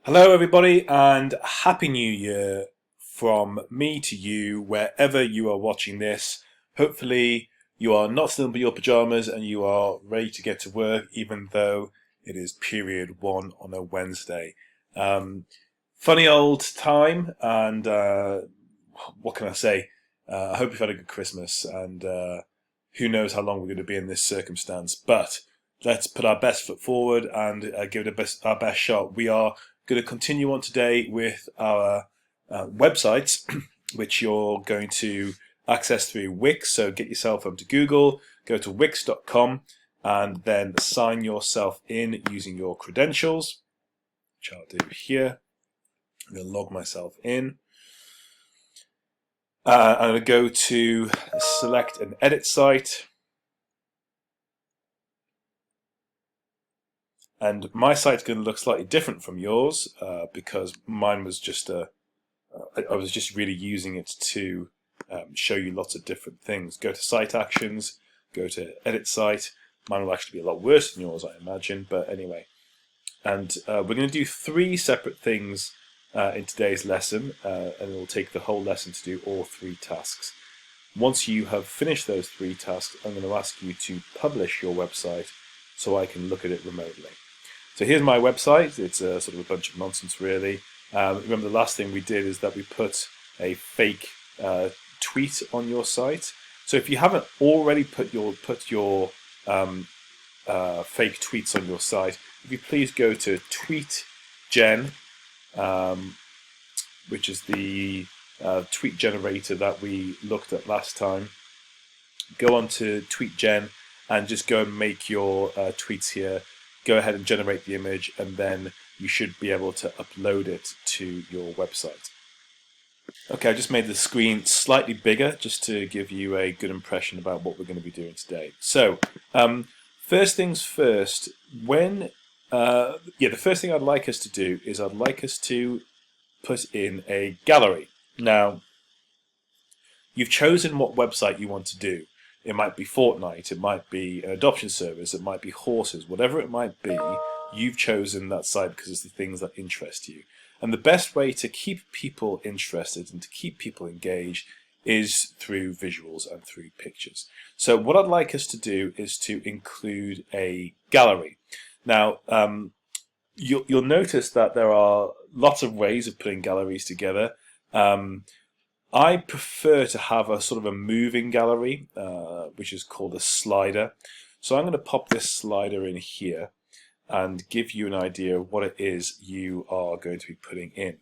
Hello, everybody, and Happy New Year from me to you, wherever you are watching this. Hopefully, you are not still in your pajamas and you are ready to get to work, even though it is period one on a Wednesday. Funny old time, and what can I say? I hope you've had a good Christmas, and who knows how long we're going to be in this circumstance, but let's put our best foot forward and give it our best shot. We are going to continue on today with our websites, which you're going to access through Wix. So get yourself up to Google, go to wix.com, and then sign yourself in using your credentials, which I'll do here. I'm going to log myself in. I'm going to go to select an edit site. And my site's going to look slightly different from yours because mine was just I was just really using it to show you lots of different things. Go to Site Actions, go to Edit Site. Mine will actually be a lot worse than yours, I imagine, but anyway. And we're going to do three separate things in today's lesson, and it will take the whole lesson to do all three tasks. Once you have finished those three tasks, I'm going to ask you to publish your website so I can look at it remotely. So here's my website. It's sort of a bunch of nonsense, really. Remember, the last thing we did is that we put a fake tweet on your site. So if you haven't already put your fake tweets on your site, if you please go to TweetGen, which is the tweet generator that we looked at last time. Go on to TweetGen and just go and make your tweets here. Go ahead and generate the image, and then you should be able to upload it to your website. Okay, I just made the screen slightly bigger just to give you a good impression about what we're going to be doing today. So, first things first, the first thing I'd like us to do is I'd like us to put in a gallery. Now, you've chosen what website you want to do. It might be Fortnite, it might be an adoption service, it might be horses, whatever it might be, you've chosen that site because it's the things that interest you. And the best way to keep people interested and to keep people engaged is through visuals and through pictures. So what I'd like us to do is to include a gallery. Now, you'll notice that there are lots of ways of putting galleries together. I prefer to have a sort of a moving gallery, which is called a slider. So I'm going to pop this slider in here and give you an idea of what it is you are going to be putting in.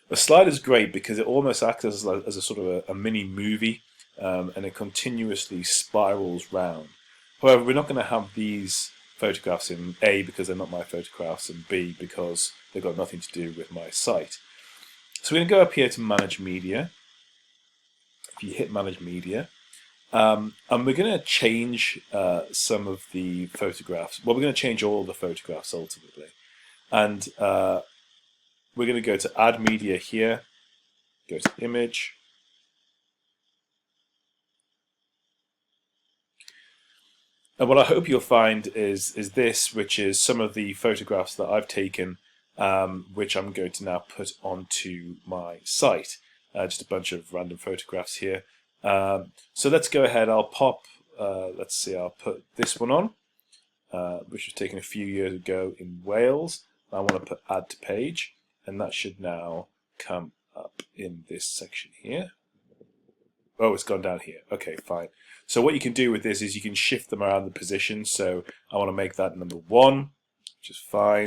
The slider is great because it almost acts as a sort of a mini movie, and it continuously spirals round. However, we're not going to have these photographs in A, because they're not my photographs, and B, because they've got nothing to do with my site. So we're going to go up here to Manage Media. If you hit Manage Media, and we're going to change some of the photographs. Well, we're going to change all the photographs ultimately. And we're going to go to Add Media here, go to Image. And what I hope you'll find is this, which is some of the photographs that I've taken, which I'm going to now put onto my site. Just a bunch of random photographs here. So let's go ahead. I'll pop, let's see, I'll put this one on, which was taken a few years ago in Wales. I want to put Add to Page, and that should now come up in this section here. Oh, it's gone down here. Okay, fine. So what you can do with this is you can shift them around the position. So I want to make that number 1, which is fine.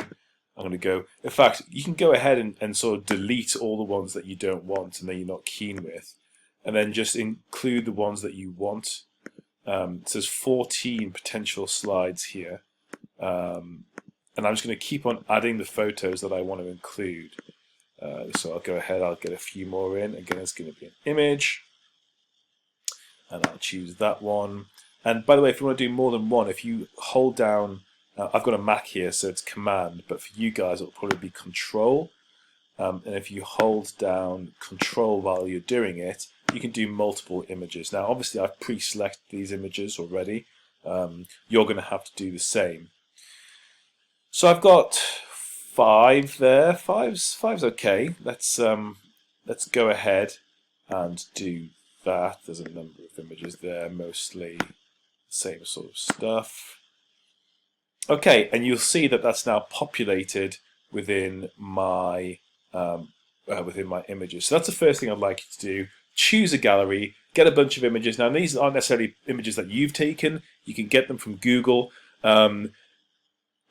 I'm going to go, in fact, you can go ahead and sort of delete all the ones that you don't want and that you're not keen with, and then just include the ones that you want. So there's 14 potential slides here, and I'm just going to keep on adding the photos that I want to include. So I'll go ahead, I'll get a few more in. Again, it's going to be an image, and I'll choose that one. And by the way, if you want to do more than one, if you hold down, I've got a Mac here, so it's Command, but for you guys, it'll probably be Control. And if you hold down Control while you're doing it, you can do multiple images. Now, obviously, I've pre-selected these images already. You're going to have to do the same. So I've got 5 there. Five's okay. Let's go ahead and do that. There's a number of images there, mostly the same sort of stuff. Okay, and you'll see that that's now populated within my images. So that's the first thing I'd like you to do. Choose a gallery, get a bunch of images. Now these aren't necessarily images that you've taken. You can get them from Google.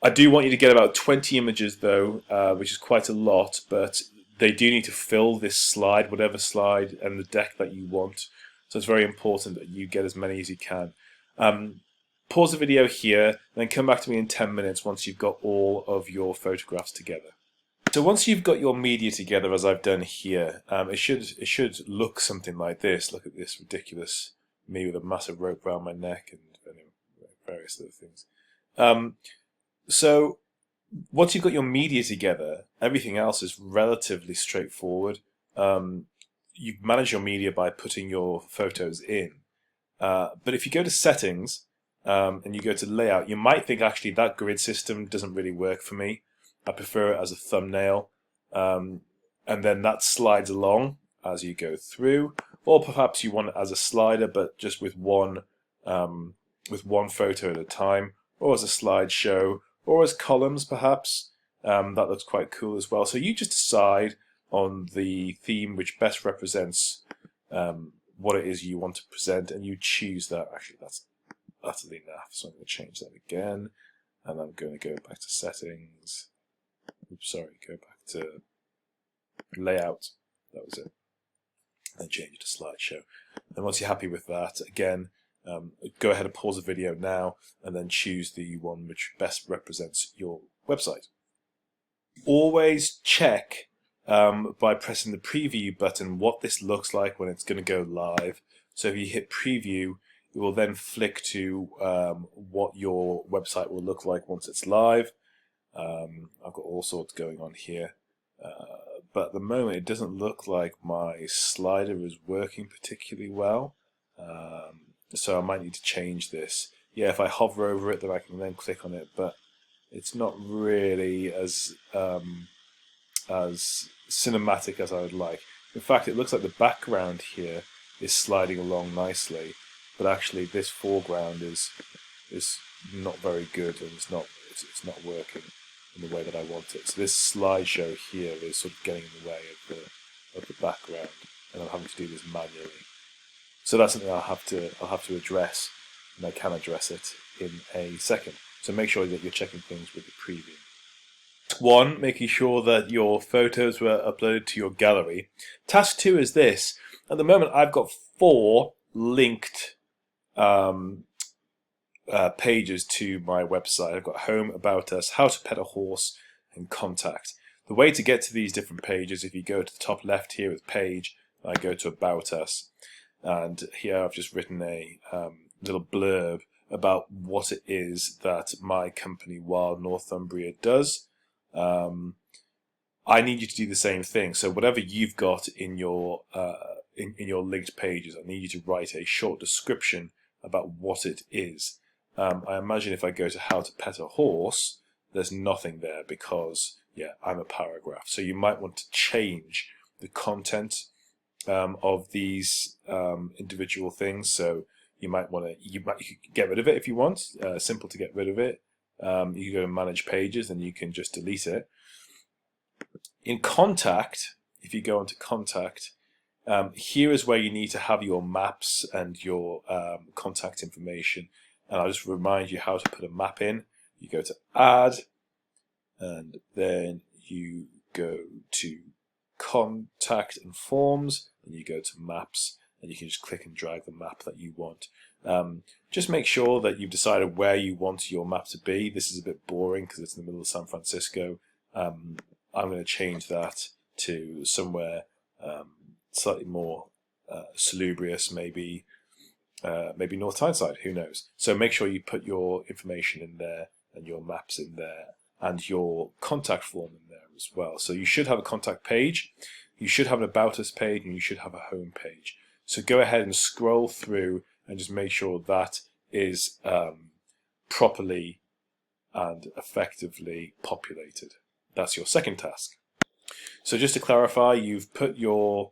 I do want you to get about 20 images though, which is quite a lot, but they do need to fill this slide, whatever slide and the deck that you want. So it's very important that you get as many as you can. Pause the video here, and then come back to me in 10 minutes once you've got all of your photographs together. So once you've got your media together, as I've done here, it should look something like this. Look at this ridiculous me with a massive rope around my neck and various other things. So once you've got your media together, everything else is relatively straightforward. You manage your media by putting your photos in. But if you go to settings and you go to layout, you might think actually that grid system doesn't really work for me. I prefer it as a thumbnail, and then that slides along as you go through, or perhaps you want it as a slider, but just with one photo at a time, or as a slideshow, or as columns perhaps. That looks quite cool as well. So you just decide on the theme which best represents what it is you want to present, and you choose that. Actually, that's utterly naff, so I'm going to change that again, and I'm going to go back to settings. Oops, sorry, go back to layout. That was it. And change it to slideshow. And once you're happy with that, again, go ahead and pause the video now, and then choose the one which best represents your website. Always check by pressing the preview button what this looks like when it's going to go live. So if you hit preview, it will then flick to what your website will look like once it's live. I've got all sorts going on here, but at the moment it doesn't look like my slider is working particularly well, so I might need to change this. Yeah, if I hover over it, then I can then click on it, but it's not really as cinematic as I would like. In fact, it looks like the background here is sliding along nicely, but actually this foreground is not very good, and it's not working in the way that I want it. So this slideshow here is sort of getting in the way of the background, and I'm having to do this manually. So that's something I'll have to address, and I can address it in a second. So make sure that you're checking things with the preview. Task 1, making sure that your photos were uploaded to your gallery. Task 2 is this. At the moment, I've got 4 linked pages to my website. I've got Home, About Us, How to Pet a Horse, and Contact. The way to get to these different pages, if you go to the top left here with Page, I go to About Us, and here I've just written a little blurb about what it is that my company, Wild Northumbria, does. I need you to do the same thing. So whatever you've got in your in your linked pages, I need you to write a short description about what it is. I imagine if I go to How to Pet a Horse, there's nothing there because, yeah, I'm a paragraph. So you might want to change the content of these individual things. So you might want to, you can get rid of it if you want. Simple to get rid of it. You can go to Manage Pages and you can just delete it. In Contact, if you go onto Contact, here is where you need to have your maps and your contact information. And I'll just remind you how to put a map in. You go to Add, and then you go to Contact and Forms, and you go to Maps, and you can just click and drag the map that you want. Just make sure that you've decided where you want your map to be. This is a bit boring because it's in the middle of San Francisco. I'm going to change that to somewhere slightly more salubrious, maybe North Tyneside, who knows. So make sure you put your information in there and your maps in there and your contact form in there as well. So you should have a contact page, you should have an About Us page, and you should have a home page. So go ahead and scroll through and just make sure that is properly and effectively populated. That's your second task. So just to clarify, you've put your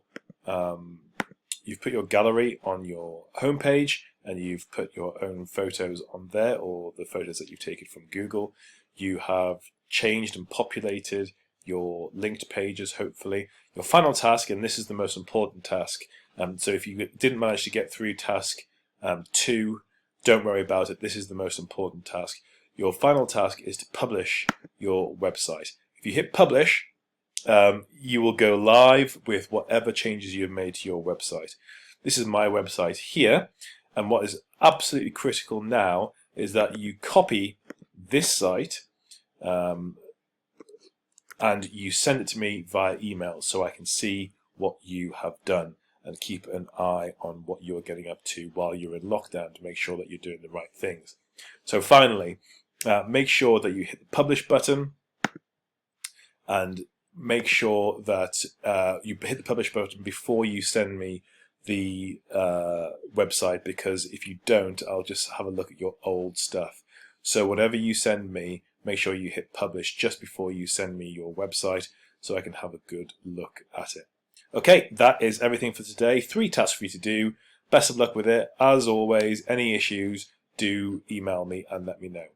gallery on your home page, and you've put your own photos on there, or the photos that you've taken from Google. You have changed and populated your linked pages, hopefully. Your final task, and this is the most important task, so if you didn't manage to get through task 2, don't worry about it. This is the most important task. Your final task is to publish your website. If you hit publish, you will go live with whatever changes you've made to your website. This is my website here, and what is absolutely critical now is that you copy this site and you send it to me via email so I can see what you have done and keep an eye on what you're getting up to while you're in lockdown to make sure that you're doing the right things. So finally, make sure that you hit the publish button, and make sure that you hit the publish button before you send me the website, because if you don't, I'll just have a look at your old stuff. So whatever you send me, make sure you hit publish just before you send me your website so I can have a good look at it. Okay, that is everything for today. 3 tasks for you to do. Best of luck with it. As always, any issues, do email me and let me know.